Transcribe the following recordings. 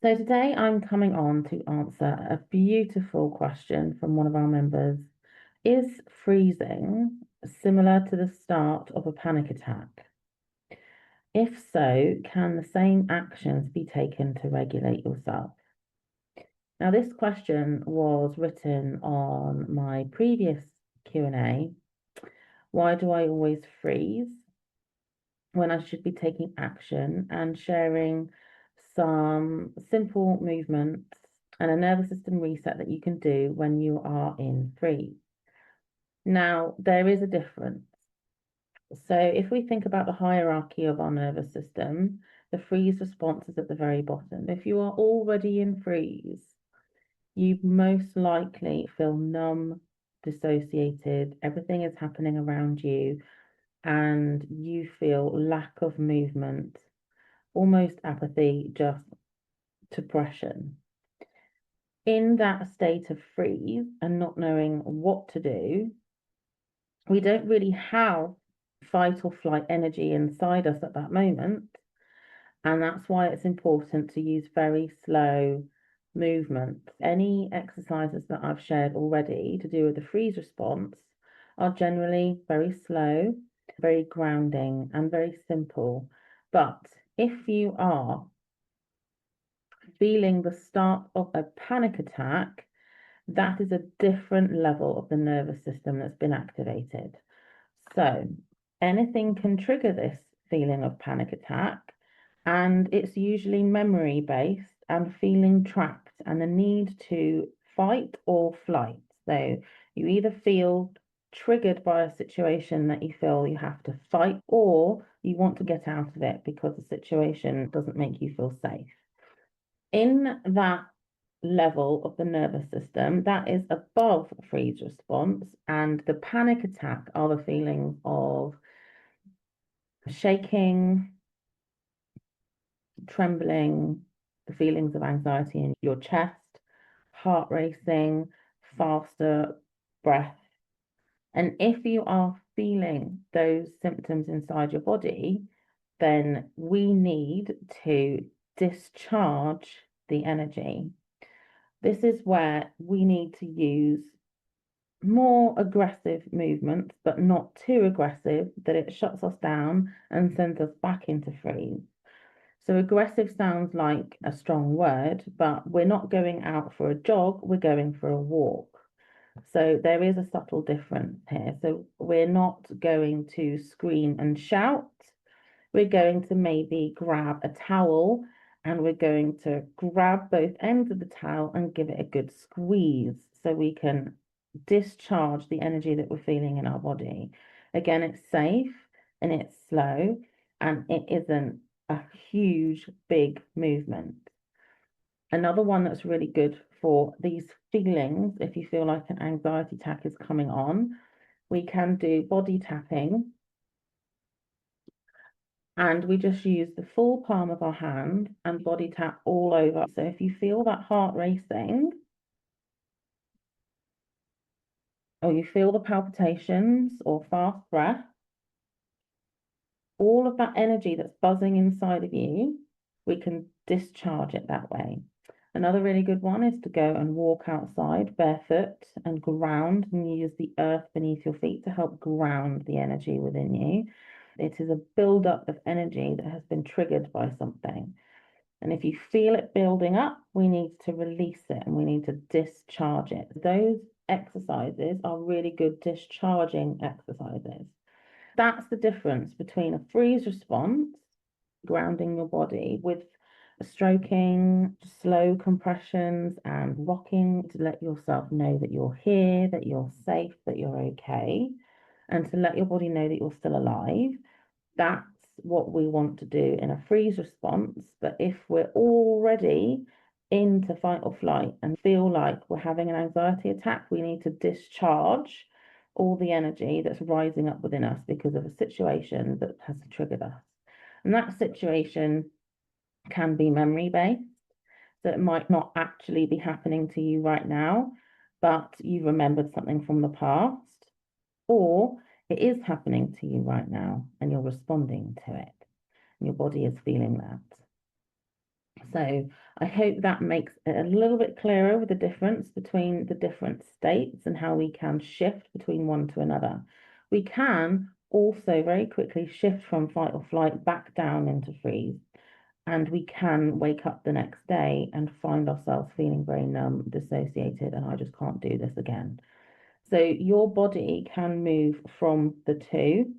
So today I'm coming on to answer a beautiful question from one of our members. Is freezing similar to the start of a panic attack? If so, can the same actions be taken to regulate yourself? Now, this question was written on my previous Q&A. Why do I always freeze when I should be taking action, and sharing some simple movements and a nervous system reset that you can do when you are in freeze. Now, there is a difference. So if we think about the hierarchy of our nervous system, the freeze response is at the very bottom. If you are already in freeze, you most likely feel numb, dissociated, everything is happening around you, and you feel lack of movement, almost apathy, just depression. In that state of freeze and not knowing what to do, we don't really have fight or flight energy inside us at that moment. And that's why it's important to use very slow movement. Any exercises that I've shared already to do with the freeze response are generally very slow, very grounding, and very simple. But if you are feeling the start of a panic attack, that is a different level of the nervous system that's been activated. So anything can trigger this feeling of panic attack, and it's usually memory based and feeling trapped and the need to fight or flight. So you either feel triggered by a situation that you feel you have to fight, or you want to get out of it because the situation doesn't make you feel safe. In that level of the nervous system, that is above freeze response, and the panic attack are the feelings of shaking, trembling, the feelings of anxiety in your chest, heart racing, faster breath. And if you are feeling those symptoms inside your body, then we need to discharge the energy. This is where we need to use more aggressive movements, but not too aggressive that it shuts us down and sends us back into freeze. So aggressive sounds like a strong word, but we're not going out for a jog, we're going for a walk. So there is a subtle difference here. So we're not going to scream and shout. We're going to maybe grab a towel, and we're going to grab both ends of the towel and give it a good squeeze so we can discharge the energy that we're feeling in our body. Again, it's safe and it's slow, and it isn't a huge, big movement. Another one that's really good for these feelings, if you feel like an anxiety attack is coming on, we can do body tapping. And we just use the full palm of our hand and body tap all over. So if you feel that heart racing, or you feel the palpitations or fast breath, all of that energy that's buzzing inside of you, we can discharge it that way. Another really good one is to go and walk outside barefoot and ground, and use the earth beneath your feet to help ground the energy within you. It is a buildup of energy that has been triggered by something. And if you feel it building up, we need to release it and we need to discharge it. Those exercises are really good discharging exercises. That's the difference between a freeze response, grounding your body, with stroking, slow compressions and rocking to let yourself know that you're here, that you're safe, that you're okay, and to let your body know that you're still alive. That's what we want to do in a freeze response. But if we're already into fight or flight and feel like we're having an anxiety attack, we need to discharge all the energy that's rising up within us because of a situation that has triggered us. And that situation can be memory based. So it might not actually be happening to you right now, but you remembered something from the past, or it is happening to you right now and you're responding to it and your body is feeling that. So I hope that makes it a little bit clearer with the difference between the different states and how we can shift between one to another. We can also very quickly shift from fight or flight back down into freeze. And we can wake up the next day and find ourselves feeling very numb, dissociated, and I just can't do this again. So your body can move from the two.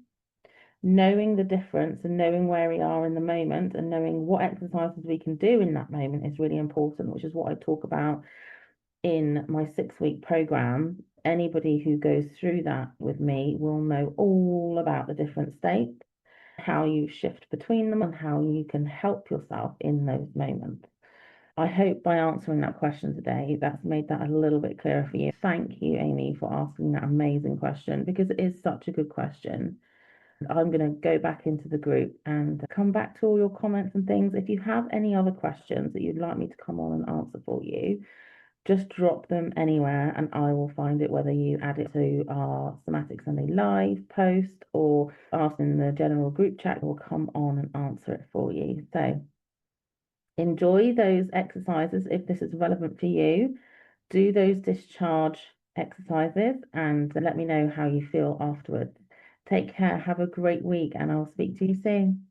Knowing the difference and knowing where we are in the moment and knowing what exercises we can do in that moment is really important, which is what I talk about in my 6-week program. Anybody who goes through that with me will know all about the different states, how you shift between them, and how you can help yourself in those moments. I hope by answering that question today, that's made that a little bit clearer for you. Thank you, Amy, for asking that amazing question because it is such a good question. I'm going to go back into the group and come back to all your comments and things. If you have any other questions that you'd like me to come on and answer for you, just drop them anywhere and I will find it, whether you add it to our Somatic Sunday Live post or ask in the general group chat, we'll come on and answer it for you. So enjoy those exercises if this is relevant for you. Do those discharge exercises and let me know how you feel afterwards. Take care, have a great week, and I'll speak to you soon.